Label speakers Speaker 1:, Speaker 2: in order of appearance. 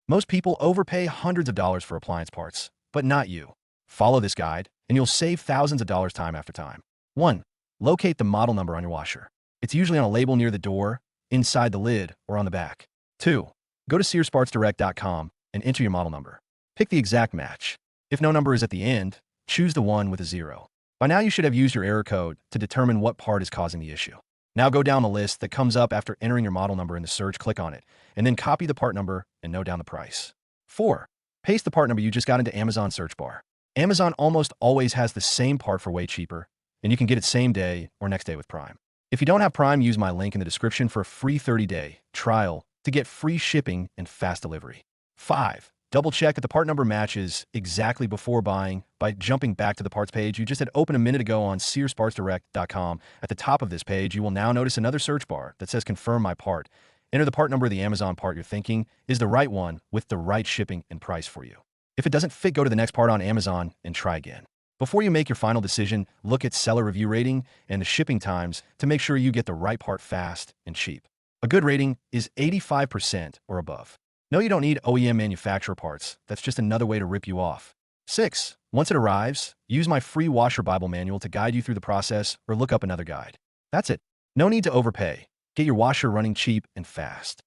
Speaker 1: Most people overpay hundreds of dollars for appliance parts, but not you. Follow this guide, and you'll save thousands of dollars time after time. 1. Locate the model number on your washer. It's usually on a label near the door, inside the lid, or on the back. 2. Go to SearsPartsDirect.com and enter your model number. Pick the exact match. If no number is at the end, choose the one with a 0. By now, you should have used your error code to determine what part is causing the issue. Now go down the list that comes up after entering your model number in the search, click on it, and then copy the part number and note down the price. 4. Paste the part number you just got into Amazon search bar. Amazon almost always has the same part for way cheaper, and you can get it same day or next day with Prime. If you don't have Prime, use my link in the description for a free 30-day trial to get free shipping and fast delivery. 5. Double check that the part number matches exactly before buying by jumping back to the parts page you just had opened a minute ago on SearsPartsDirect.com. At the top of this page, you will now notice another search bar that says Confirm My Part. Enter the part number of the Amazon part you're thinking is the right one with the right shipping and price for you. If it doesn't fit, go to the next part on Amazon and try again. Before you make your final decision, look at seller review rating and the shipping times to make sure you get the right part fast and cheap. A good rating is 85% or above. No, you don't need OEM manufacturer parts. That's just another way to rip you off. 6. Once it arrives, use my free washer Bible manual to guide you through the process or look up another guide. That's it. No need to overpay. Get your washer running cheap and fast.